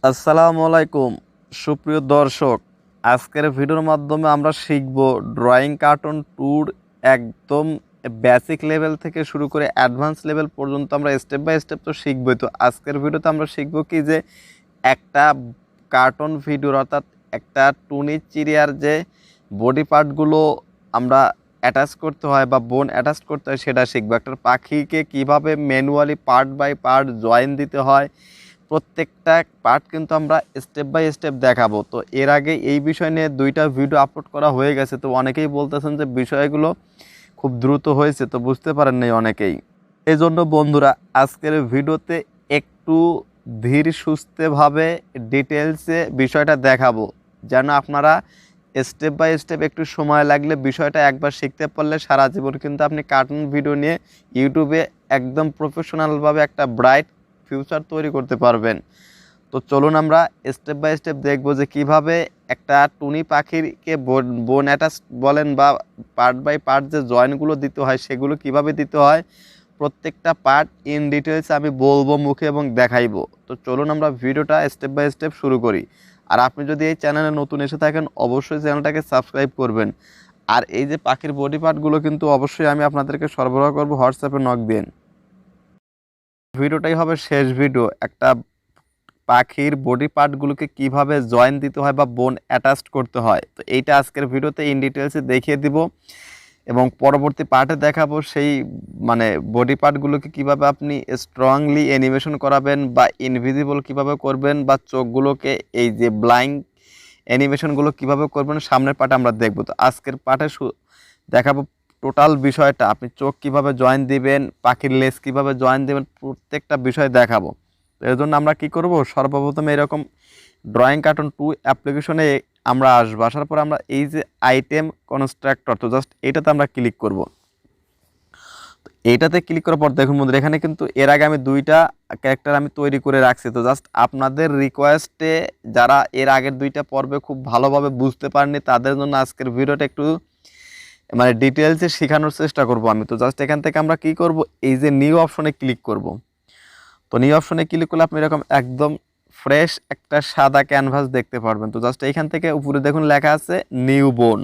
আসসালামু আলাইকুম সুপ্রিয় দর্শক, আজকের ভিডিওর মাধ্যমে আমরা শিখব ড্রয়িং কার্টুন ট্যুর একদম বেসিক লেভেল থেকে শুরু করে অ্যাডভান্স লেভেল পর্যন্ত আমরা স্টেপ বাই স্টেপ তো শিখবই। তো আজকের ভিডিওতে আমরা শিখব কি যে একটা কার্টুন ভিডিওর অর্থাৎ একটা টুনি চিড়িয়ার যে বডি পার্টগুলো আমরা অ্যাটাচ করতে হয় বা বোন অ্যাটাচ করতে হয় সেটা শিখবো। একটা পাখিকে কিভাবে manually part by part join দিতে হয় প্রত্যেকটা পার্ট কিন্তু আমরা স্টেপ বাই স্টেপ দেখাবো। তো এর আগে এই বিষয় নিয়ে 2টা ভিডিও আপলোড করা হয়ে গেছে, তো অনেকেই বলতেছেন যে বিষয়গুলো খুব দ্রুত হয়েছে, তো বুঝতে পারেন নাই অনেকেই। এই জন্য বন্ধুরা আজকের ভিডিওতে একটু ধীর সুস্থেভাবে ডিটেলসে বিষয়টা দেখাবো, যেন আপনারা স্টেপ বাই স্টেপ একটু সময় লাগলে বিষয়টা একবার শিখতে পারলে সারা জীবন কিন্তু আপনি কার্টুন ভিডিও নিয়ে ইউটিউবে একদম প্রফেশনালভাবে একটা ব্রাইট ফিউচার তৈরি করতে পারবেন। তো চলুন আমরা স্টেপ বাই স্টেপ দেখব যে কিভাবে একটা টুনি পাখিকে বোন অ্যাটাচ বলেন বা পার্ট বাই পার্ট যে জয়েন্টগুলো দিতে হয় সেগুলো কিভাবে দিতে হয় প্রত্যেকটা পার্ট ইন ডিটেলস আমি বলবো মুখে এবং দেখাইবো। তো চলুন আমরা ভিডিওটা স্টেপ বাই স্টেপ শুরু করি। আর আপনি যদি এই চ্যানেলে নতুন এসে থাকেন অবশ্যই চ্যানেলটাকে সাবস্ক্রাইব করবেন। আর এই যে পাখির বডি পার্টগুলো কিন্তু অবশ্যই আমি আপনাদেরকে সরবরাহ করব, হোয়াটসঅ্যাপে নক দিন। ভিডিওটাই হবে শেষ ভিডিও, একটা পাখির বডি পার্টগুলোকে কিভাবে জয়েন দিতে হয় বা বোন অ্যাটাচ করতে হয়। তো এইটা আজকের ভিডিওতে ইন ডিটেলসে দেখিয়ে দিব এবং পরবর্তী পার্টে দেখাবো সেই বডি পার্টগুলোকে কিভাবে আপনি স্ট্রংলি অ্যানিমেশন করাবেন বা ইনভিজিবল কিভাবে করবেন বা চোখগুলোকে এই যে ব্লাইন্ড অ্যানিমেশনগুলো কিভাবে করবেন সামনের পার্টে আমরা দেখব। তো আজকের পার্টে দেখাবো টোটাল বিষয়টা, আপনি চোখ কিভাবে জয়েন দিবেন, পাখির লেজ কিভাবে জয়েন দিবেন প্রত্যেকটা বিষয় দেখাবো। তো এর জন্য আমরা কি করব, সর্বপ্রথম এরকম ড্রয়িং কার্টুন 2 অ্যাপ্লিকেশনে আমরা আসবো। আসার পর আমরা এই যে আইটেম কনস্ট্রাক্টর, তো জাস্ট এইটাতে আমরা ক্লিক করব। এইটাতে ক্লিক করার পর দেখুন বন্ধুরা এখানে কিন্তু এর আগে আমি 2টা ক্যারেক্টার আমি তৈরি করে রাখছি। তো জাস্ট আপনাদের রিকোয়েস্টে যারা এর আগের 2টা পর্বে খুব ভালোভাবে বুঝতে পারেননি তাদের জন্য আজকের ভিডিওটা একটু ডিটেলসে শেখানোর চেষ্টা করব আমি। তো জাস্ট এখান থেকে আমরা কি করব, এই যে নিউ অপশনে ক্লিক করব। তো নিউ অপশনে ক্লিক করলে আপনি এরকম একদম ফ্রেশ একটা সাদা ক্যানভাস দেখতে পারবেন। তো জাস্ট এইখান থেকে উপরে দেখুন লেখা আছে নিউ বোন।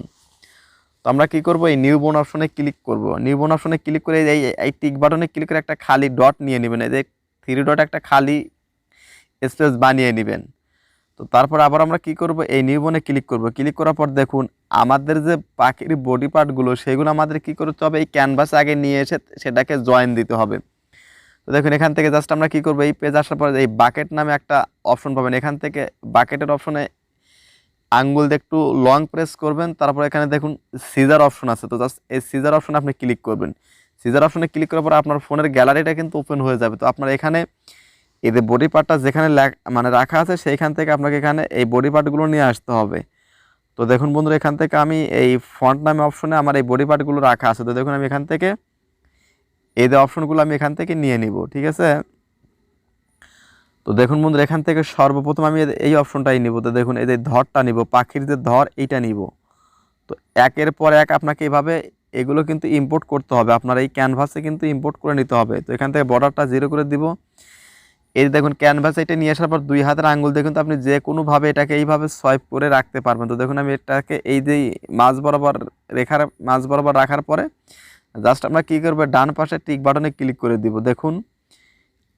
তো আমরা কি করব, এই নিউ বোন অপশনে ক্লিক করব। নিউ বোন অপশনে ক্লিক করে এই টিক বাটনে ক্লিক করে একটা খালি ডট নিয়ে নেবেন, এই যে 3 ডট একটা খালি স্পেস বানিয়ে নেবেন। তো তারপর আবার আমরা কি করব, এই নিউ বোনে ক্লিক করব। ক্লিক করার পর দেখুন আমাদের যে পাখির বডি পার্টগুলো সেগুলো আমাদের কি করতে হবে, এই ক্যানভাসে আগে নিয়ে এসে সেটাকে জয়েন দিতে হবে। তো দেখুন এখান থেকে জাস্ট আমরা কি করব, এই পেজ আসার পর এই বাকেট নামে একটা অপশন পাবেন। এখান থেকে বাকেটের অপশনে আঙ্গুল দিয়ে একটু লং প্রেস করবেন, তারপর এখানে দেখুন সিজার অপশন আছে। তো জাস্ট এই সিজার অপশনে আপনি ক্লিক করবেন। সিজার অপশনে ক্লিক করার পর আপনার ফোনের গ্যালারিটা কিন্তু ওপেন হয়ে যাবে। তো আপনার এখানে এই যে বডি পার্টটা যেখানে রাখা আছে সেইখান থেকে আপনাকে এখানে এই বডি পার্টগুলো নিয়ে আসতে হবে। তো দেখুন বন্ধুরা এখান থেকে আমি এই ফন্ট নামে অপশনে আমার এই বডি পার্টগুলো রাখা আছে। তো দেখুন আমি এখান থেকে এই যে অপশনগুলো আমি এখান থেকে নিয়ে নিব, ঠিক আছে। তো দেখুন বন্ধুরা এখান থেকে সর্বপ্রথম আমি এই অপশনটাই নিব। তো দেখুন এই যে ধরটা নিব, পাখির যে ধর এইটা নিব। তো একের পর এক আপনাকে এভাবে এগুলো কিন্তু ইম্পোর্ট করতে হবে, আপনার এই ক্যানভাসে কিন্তু ইম্পোর্ট করে নিতে হবে। তো এখান থেকে বর্ডারটা 0 করে দিব। এই দেখুন ক্যানভাসে এটা নিয়ে আসার পর 2 হাতের আঙ্গুল দেখুন তো আপনি যে কোনোভাবে এটাকে এইভাবে সোয়াইপ করে রাখতে পারবেন। তো দেখুন আমি এটাকে এই যে মাঝ বরাবর রাখার পরে জাস্ট আমরা কী করবো, ডান পাশে টিক বাটনে ক্লিক করে দিব। দেখুন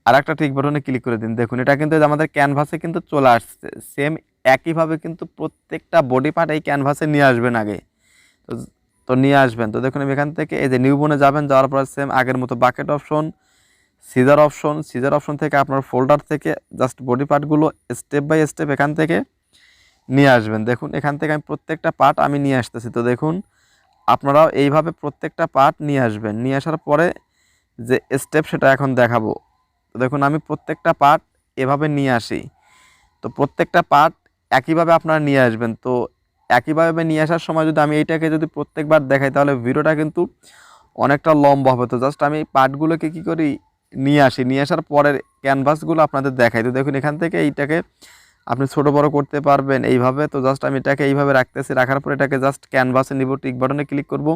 আর একটা টিক বাটনে ক্লিক করে দিন। দেখুন এটা কিন্তু আমাদের ক্যানভাসে কিন্তু চলে আসছে। সেম একইভাবে কিন্তু প্রত্যেকটা বডি পার্ট এই ক্যানভাসে নিয়ে আসবেন আগে। তো তো নিয়ে আসবেন। তো দেখুন আমি এখান থেকে এই যে নিউ বোনে যাবেন, যাওয়ার পর সেম আগের মতো বাকেট অপশন, সিজার অপশন থেকে আপনার ফোল্ডার থেকে জাস্ট বডি পার্টগুলো স্টেপ বাই স্টেপ এখান থেকে নিয়ে আসবেন। দেখুন এখান থেকে আমি প্রত্যেকটা পার্ট আমি নিয়ে আসতেছি। তো দেখুন আপনারাও এইভাবে প্রত্যেকটা পার্ট নিয়ে আসবেন। নিয়ে আসার পরে যে স্টেপ সেটা এখন দেখাবো। তো দেখুন আমি প্রত্যেকটা পার্ট এভাবে নিয়ে আসি। তো প্রত্যেকটা পার্ট একইভাবে আপনারা নিয়ে আসবেন। তো একইভাবে নিয়ে আসার সময় যদি আমি এইটাকে যদি প্রত্যেকবার দেখাই তাহলে ভিডিওটা কিন্তু অনেকটা লম্বা হবে। তো জাস্ট আমি পার্টগুলোকে কী করি, নিয়ে আসি। নিয়ে আসার পরের ক্যানভাসগুলো আপনাদের দেখাই। তো দেখুন এখান থেকে এইটাকে আপনি ছোট বড় করতে পারবেন এইভাবে। তো জাস্ট আমি এটাকে এইভাবে রাখতেছি, রাখার পর এটাকে জাস্ট ক্যানভাসে নিব, টিক বাটনে ক্লিক করব।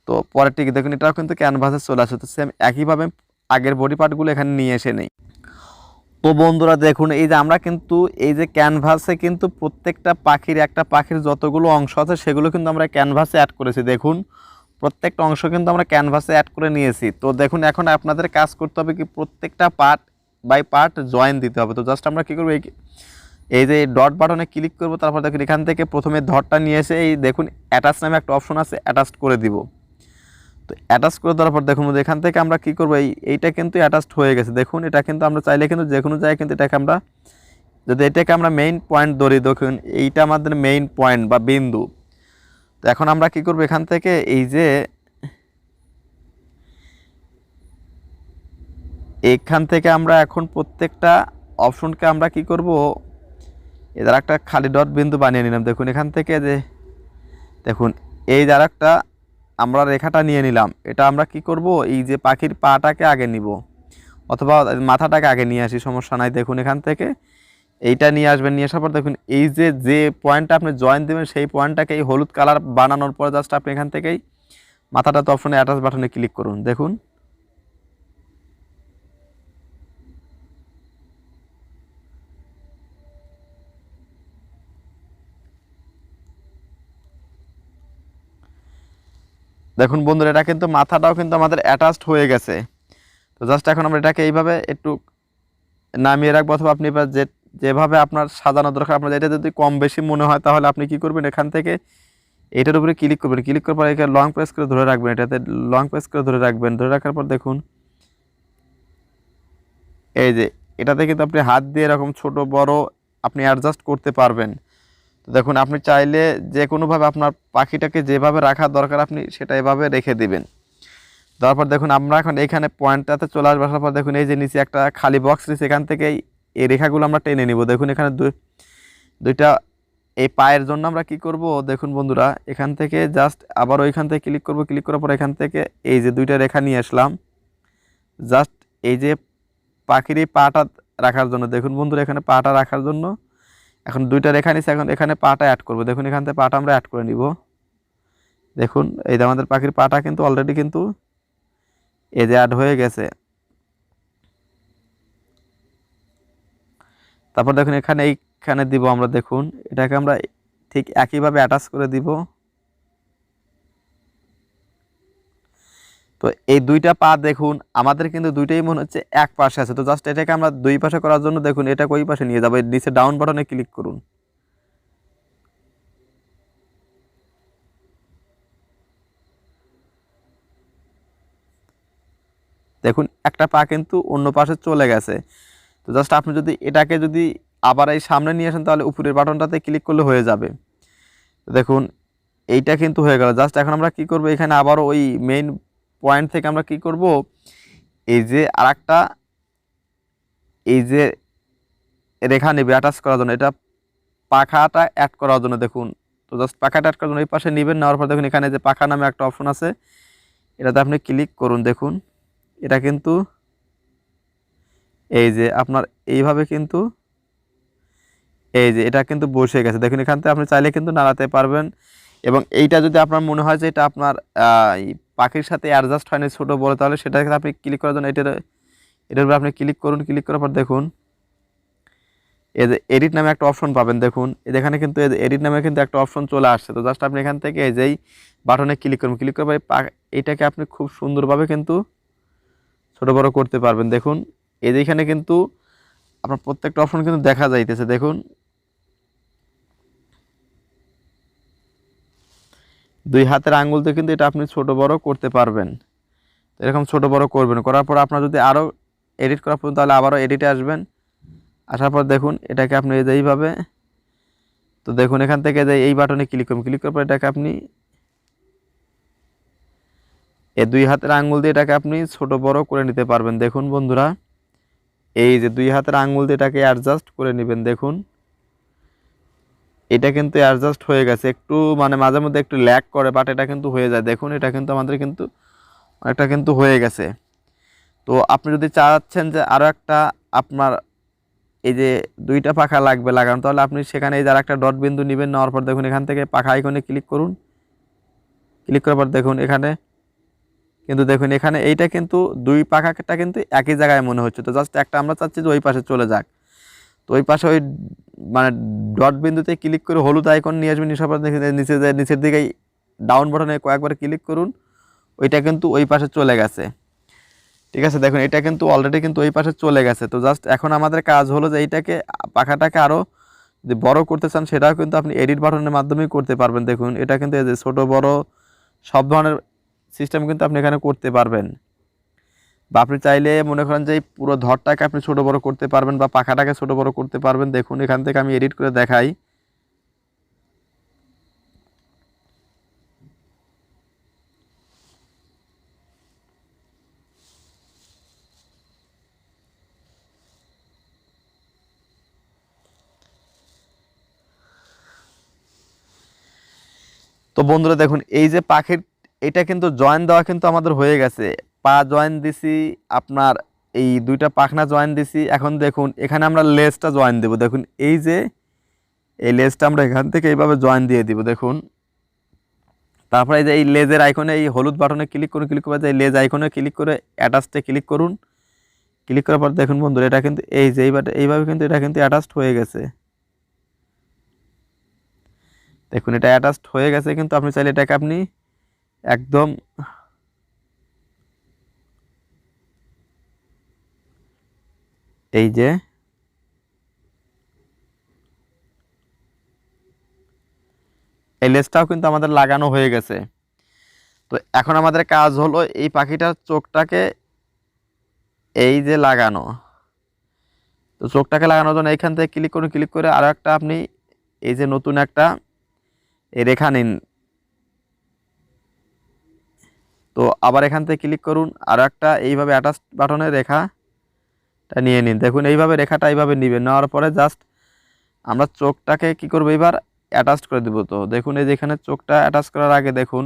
তো পরে টিক দেখুন এটাও কিন্তু ক্যানভাসে চলে আসে। তো সেম একইভাবে আগের বডি পার্টগুলো এখানে নিয়ে এসে নেই। তো তো বন্ধুরা দেখুন এই যে আমরা কিন্তু এই যে ক্যানভাসে কিন্তু প্রত্যেকটা পাখির একটা পাখির যতগুলো অংশ আছে সেগুলো কিন্তু আমরা ক্যানভাসে অ্যাড করেছি। দেখুন প্রত্যেকটা অংশ কিন্তু আমরা ক্যানভাসে অ্যাড করে নিয়েছি। তো দেখুন এখন আপনাদের কাজ করতে হবে কি প্রত্যেকটা পার্ট বাই পার্ট জয়েন দিতে হবে। তো জাস্ট আমরা কী করবো, এই যে ডট বাটনে ক্লিক করব, তারপর দেখুন এখান থেকে প্রথমে ধরটা নিয়ে এসে এই দেখুন অ্যাটাচ নামে একটা অপশন আছে, অ্যাটাচ করে দিব। তো অ্যাটাচ করে দেওয়ার পর দেখুন এখান থেকে আমরা কী করবো, এইটা কিন্তু অ্যাটাচড হয়ে গেছে। দেখুন এটা কিন্তু আমরা চাইলে কিন্তু যে কোনো জায়গায় কিন্তু এটাকে আমরা যদি এটাকে আমরা মেইন পয়েন্ট ধরি, দেখুন এইটা আমাদের মেইন পয়েন্ট বা বিন্দু। তো এখন আমরা কী করবো, এখান থেকে এই যে এখান থেকে আমরা এখন প্রত্যেকটা অপশনকে আমরা কি করব, এদের একটা খালি ডট বিন্দু বানিয়ে নিলাম। দেখুন এখান থেকে যে দেখুন এই যার একটা আমরা রেখাটা নিয়ে নিলাম, এটা আমরা কি করব, এই যে পাখির পাটাকে আগে নিব অথবা মাথাটাকে আগে নিয়ে আসি, সমস্যা নাই। দেখুন এখান থেকে এইটা নিয়ে আসবেন, নিয়ে আসার পর দেখুন এই যে পয়েন্টটা আপনি জয়েন দেবেন সেই পয়েন্টটাকে এই হলুদ কালার বানানোর পর জাস্ট আপনি এখান থেকেই মাথাটাতে অপশনে অ্যাটাচ বাটনে ক্লিক করুন। দেখুন দেখুন বন্ধুরা এটা কিন্তু মাথাটাও কিন্তু আমাদের অ্যাটাচড হয়ে গেছে। তো জাস্ট এখন আমরা এটাকে এইভাবে একটু নামিয়ে রাখবো, অথবা আপনি যেভাবে আপনার সাজানো দরকার, আপনার এটা যদি কম বেশি মনে হয় তাহলে আপনি কি করবেন, এখান থেকে এটার উপরে ক্লিক করবেন, ক্লিক করার পর এখানে লং প্রেস করে ধরে রাখবেন, এটাতে লং প্রেস করে ধরে রাখবেন। ধরে রাখার পর দেখুন এই যে এটাতে কিন্তু আপনি হাত দিয়ে এরকম ছোট বড় আপনি অ্যাডজাস্ট করতে পারবেন। তো দেখুন আপনি চাইলে যে কোনোভাবে আপনার পাখিটাকে যেভাবে রাখা দরকার আপনি সেটা এভাবে রেখে দিবেন। তারপর দেখুন আমরা এখন এখানে পয়েন্টটাতে চলে আসবো, আসার পর দেখুন এই যে নিচে একটা খালি বক্স রয়েছে, এখান থেকে এই রেখাগুলো আমরা টেনে নিব। দেখুন এখানে দুইটা এই পায়ের জন্য আমরা কি করব, দেখুন বন্ধুরা এখান থেকে জাস্ট আবার ওইখান থেকে ক্লিক করব, ক্লিক করার পর এখান থেকে এই যে দুইটা রেখা নিয়ে আসলাম জাস্ট এই যে পাখির এই পাটা রাখার জন্য। দেখুন বন্ধুরা এখানে পাটা রাখার জন্য এখন দুইটা রেখা নিচ্ছে, এখন এখানে পাটা অ্যাড করব। দেখুন এখান থেকে পাটা আমরা অ্যাড করে নিব। দেখুন এই যে আমাদের পাখির পাটা কিন্তু অলরেডি কিন্তু এই যে অ্যাড হয়ে গেছে। তারপর দেখুন এইখানে দিব আমরা, দেখুন এটাকে আমরা ঠিক একইভাবে অ্যাটাচ করে দিব। তো এই দুইটা পা দেখুন আমাদের কিন্তু দুইটাই মনে হচ্ছে এক পাশে আছে। তো জাস্ট এটাকে আমরা দুই পাশে করার জন্য দেখুন এটাকে ওই পাশে নিয়ে যাবো, নিচে ডাউন বাটনে ক্লিক করুন। দেখুন একটা পা কিন্তু অন্য পাশে চলে গেছে। তো জাস্ট আপনি যদি এটাকে যদি আবার এই সামনে নিয়ে আসেন তাহলে উপরের বাটনটাতে ক্লিক করলে হয়ে যাবে। দেখুন এইটা কিন্তু হয়ে গেল। জাস্ট এখন আমরা কি করব, এখানে আবারও ওই মেইন পয়েন্ট থেকে আমরা কি করব, এই যে আরেকটা এই যে রেখা নেবে অ্যাটাচ করার জন্য, এটা পাখাটা অ্যাড করার জন্য। দেখুন তো জাস্ট পাখাটা অ্যাড করার জন্য এই পাশে নেবেন, নেওয়ার পর দেখুন এখানে যে পাখা নামে একটা অপশন আছে, এটাতে আপনি ক্লিক করুন। দেখুন এটা কিন্তু এই যে আপনার এইভাবে কিন্তু এই যে এটা কিন্তু বসে গেছে। দেখুন এখান থেকে আপনি চাইলে কিন্তু নাড়াতে পারবেন। এবং এইটা যদি আপনার মনে হয় যে এটা আপনার পাখির সাথে অ্যাডজাস্ট হয়নি ছোটো বড়, তাহলে সেটাকে আপনি ক্লিক করার জন্য এটার উপরে আপনি ক্লিক করুন। ক্লিক করার পর দেখুন এই যে এডিট নামে একটা অপশন পাবেন। দেখুন এখানে কিন্তু এডিট নামে কিন্তু একটা অপশন চলে আসছে। তো জাস্ট আপনি এখান থেকে এই যেই বাটনে ক্লিক করুন, ক্লিক করার পর এটাকে আপনি খুব সুন্দরভাবে কিন্তু ছোটো বড় করতে পারবেন। দেখুন এই যে এখানে কিন্তু আপনার প্রত্যেকটা অপশন কিন্তু দেখা যাইতেছে। দেখুন দুই হাতের আঙ্গুল দিয়ে কিন্তু এটা আপনি ছোট বড় করতে পারবেন। এরকম ছোট বড় করবেন, করার পর আপনার যদি আরও এডিট করার পর তাহলে আবারও এডিটে আসবেন। আসার পর দেখুন এটাকে আপনি এইভাবে, তো দেখুন এখান থেকে যে এই বাটনে ক্লিক করুন, ক্লিক করার পর এটাকে আপনি এই দুই হাতের আঙ্গুল দিয়ে এটাকে আপনি ছোট বড় করে নিতে পারবেন। দেখুন বন্ধুরা এই যে দুই হাতের আঙ্গুল দিয়ে এটাকে অ্যাডজাস্ট করে নেবেন। দেখুন এটা কিন্তু অ্যাডজাস্ট হয়ে গেছে, একটু মানে মাঝে মধ্যে একটু ল্যাগ করে, বাট এটা কিন্তু হয়ে যায়। দেখুন এটা কিন্তু আমাদের কিন্তু অনেকটা কিন্তু হয়ে গেছে। তো আপনি যদি চাচ্ছেন যে আরও একটা আপনার এই যে দুইটা পাখা লাগবে লাগানো, তাহলে আপনি সেখানে এই যার একটা ডট বিন্দু নেবেন, নেওয়ার পর দেখুন এখান থেকে পাখা আইকনে ক্লিক করুন। ক্লিক করার পর দেখুন এখানে কিন্তু দেখুন এখানে এইটা কিন্তু দুই পাখাটা কিন্তু একই জায়গায় মনে হচ্ছে। তো জাস্ট একটা আমরা চাচ্ছি যে ওই পাশে চলে যাক। তো ওই পাশে ওই মানে ডট বিন্দুতে ক্লিক করে হলুদ আইকন নিয়ে আসবেন, নিয়ে আসার নিচে যায় নিচের দিকেই ডাউন বাটনে কয়েকবার ক্লিক করুন, ওইটা কিন্তু ওই পাশে চলে গেছে। ঠিক আছে, দেখুন এটা কিন্তু অলরেডি কিন্তু ওই পাশে চলে গেছে। তো জাস্ট এখন আমাদের কাজ হলো যে এইটাকে পাখাটাকে আরও যদি বড় করতে চান সেটাও কিন্তু আপনি এডিট বাটনের মাধ্যমেই করতে পারবেন। দেখুন এটা কিন্তু এই যে ছোটো বড় সব ধরনের সিস্টেম কিন্তু আপনি এখানে করতে পারবেন। বা আপনি চাইলে মনে করেন যে এই পুরো ধরটাকে আপনি ছোটো বড় করতে পারবেন বা পাখাটাকে ছোটো বড় করতে পারবেন। দেখুন এখান থেকে আমি এডিট করে দেখাই। তো বন্ধুরা দেখুন এই যে পাখির এটা কিন্তু জয়েন দেওয়া কিন্তু আমাদের হয়ে গেছে। পা জয়েন দিছি, আপনার এই দুইটা পাখনা জয়েন দিছি। এখন দেখুন এখানে আমরা লেজটা জয়েন দেব। দেখুন এই যে এই লেজটা আমরা এখান থেকে এইভাবে জয়েন দিয়ে দিব। দেখুন তারপরে এই যে এই লেজের আইকনে এই হলুদ বাটনে ক্লিক করুন, ক্লিক করে এই লেজ আইকনে ক্লিক করে অ্যাটাচটে ক্লিক করুন। ক্লিক করার পর দেখুন বন্ধুরা এটা কিন্তু এই যে এইভাবে কিন্তু এটা কিন্তু অ্যাটাচড হয়ে গেছে। দেখুন এটা অ্যাটাচড হয়ে গেছে, কিন্তু আপনি চাইলে এটাকে আপনি একদম এই যে এই লেজটাও কিন্তু আমাদের লাগানো হয়ে গেছে। তো এখন আমাদের কাজ হলো এই পাখিটার চোখটাকে এই যে লাগানো। তো চোখটাকে লাগানোর জন্য এইখান থেকে ক্লিক করুন, ক্লিক করে আরও একটা আপনি এই যে নতুন একটা এই রেখা নিন। তো আবার এখান থেকে ক্লিক করুন, আরও একটা এইভাবে অ্যাটাচ বাটনের রেখাটা নিয়ে নিন। দেখুন এইভাবে রেখাটা এইভাবে নেবেন, নেওয়ার পরে জাস্ট আমরা চোখটাকে কি করবো এবার অ্যাটাচ করে দেবো। তো দেখুন এই যে এখানে চোখটা অ্যাটাচ করার আগে দেখুন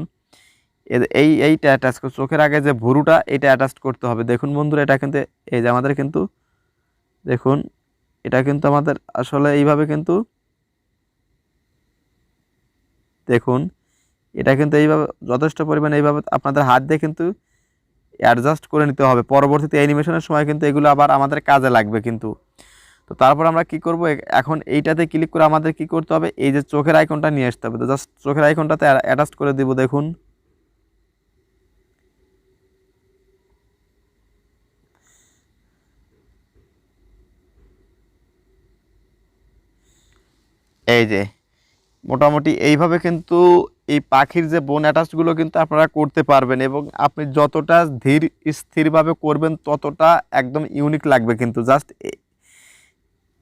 এইটা অ্যাটাচ করে চোখের আগে যে ভুরুটা এটা অ্যাটাচ করতে হবে। দেখুন বন্ধুরা এটা কিন্তু এই যে আমাদের কিন্তু দেখুন এটা কিন্তু আমাদের আসলে এইভাবে কিন্তু দেখুন এটা কিন্তু এইভাবে যথেষ্ট পরিমাণে এইভাবে আপনাদের হাত দিয়ে কিন্তু অ্যাডজাস্ট করে নিতে হবে। পরবর্তীতে অ্যানিমেশনের সময় কিন্তু এগুলো আবার আমাদের কাজে লাগবে কিন্তু। তো তারপর আমরা কি করব, এখন এইটাতে ক্লিক করে আমাদের কি করতে হবে, এই যে চোখের আইকনটা নিয়ে আসতে হবে। তো জাস্ট চোখের আইকনটাতে অ্যাটাচ করে দিব। দেখুন এই যে মোটামুটি এইভাবে কিন্তু এই পাখির যে বোন অ্যাটাচগুলো কিন্তু আপনারা করতে পারবেন, এবং আপনি যতটা ধীর স্থিরভাবে করবেন ততটা একদম ইউনিক লাগবে কিন্তু। জাস্ট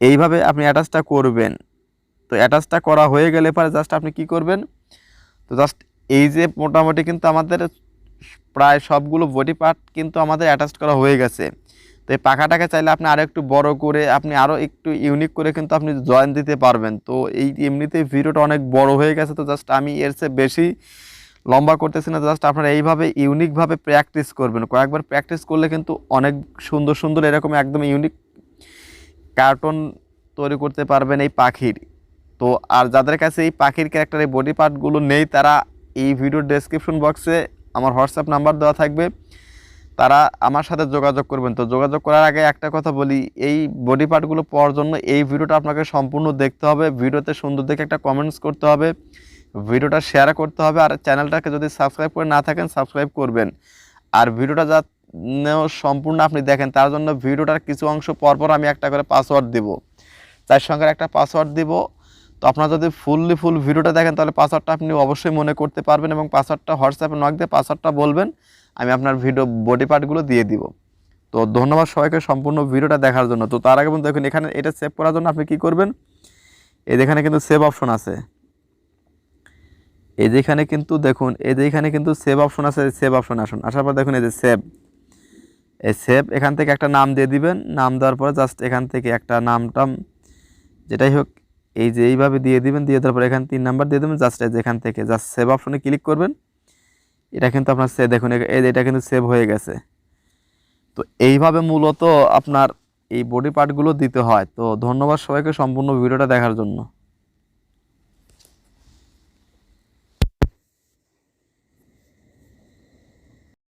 এইভাবে আপনি অ্যাটাচটা করবেন। তো অ্যাটাচটা করা হয়ে গেলে পরে জাস্ট আপনি কি করবেন, তো জাস্ট এই যে মোটামুটি কিন্তু আমাদের প্রায় সবগুলো বডি পার্ট কিন্তু আমাদের অ্যাটাচ করা হয়ে গেছে। তো এই পাখাটাকে চাইলে আপনি আরও একটু বড় করে আপনি আরও একটু ইউনিক করে কিন্তু আপনি জয়েন দিতে পারবেন। তো এই এমনিতেই ভিডিওটা অনেক বড় হয়ে গেছে, তো জাস্ট আমি এর চেয়ে বেশি লম্বা করতেছি না। জাস্ট আপনারা এইভাবে ইউনিকভাবে প্র্যাকটিস করবেন, কয়েকবার প্র্যাকটিস করলে কিন্তু অনেক সুন্দর সুন্দর এরকম একদম ইউনিক কার্টুন তৈরি করতে পারবেন এই পাখির। তো আর যাদের কাছে এই পাখির ক্যারেক্টার এই বডি পার্টগুলো নেই তারা এই ভিডিওর ডেসক্রিপশন বক্সে আমার হোয়াটসঅ্যাপ নাম্বার দেওয়া থাকবে, তারা আমার সাথে যোগাযোগ করবেন। তো যোগাযোগ করার আগে একটা কথা বলি, এই বডি পার্টগুলো পাওয়ার জন্য এই ভিডিওটা আপনাকে সম্পূর্ণ দেখতে হবে, ভিডিওতে সুন্দর দেখে একটা কমেন্টস করতে হবে, ভিডিওটা শেয়ার করতে হবে, আর চ্যানেলটাকে যদি সাবস্ক্রাইব করে না থাকেন সাবস্ক্রাইব করবেন। আর ভিডিওটা যেন সম্পূর্ণ আপনি দেখেন তার জন্য ভিডিওটার কিছু অংশ পরপর আমি একটা করে পাসওয়ার্ড দিব, 4 সংখ্যার একটা পাসওয়ার্ড দিব। তো আপনারা যদি ফুল ভিডিওটা দেখেন তাহলে পাসওয়ার্ডটা আপনি অবশ্যই মনে করতে পারবেন, এবং পাসওয়ার্ডটা হোয়াটসঅ্যাপে নক দিয়ে পাসওয়ার্ডটা বলবেন, আমি আপনার ভিডিও বডি পার্টগুলো দিয়ে দিব। তো ধন্যবাদ সবাইকে সম্পূর্ণ ভিডিওটা দেখার জন্য। তো তার আগে দেখুন এখানে এটা সেভ করার জন্য আপনি কি করবেন, এই যেখানে কিন্তু সেভ অপশন আছে, এই যেখানে কিন্তু দেখুন এই যে এখানে কিন্তু সেভ অপশন আছে, সেভ অপশন আসুন, আসার পর দেখুন এই যে সেভ, এই সেভ এখান থেকে একটা নাম দিয়ে দিবেন। নাম দেওয়ার পরে জাস্ট এখান থেকে একটা নামটাম যেটাই হোক এই যে এইভাবে দিয়ে দিবেন, দিয়ে দেওয়ার পর এখানে 3 নাম্বার দিয়ে দেবেন। জাস্ট এখান থেকে জাস্ট সেভ অপশনে ক্লিক করবেন। এটা কিন্তু আপনার দেখুন এই এটা কিন্তু সেভ হয়ে গেছে। তো এইভাবে মূলত আপনার এই বডি পার্টগুলো দিতে হয়। তো ধন্যবাদ সবাইকে সম্পূর্ণ ভিডিওটা দেখার জন্য।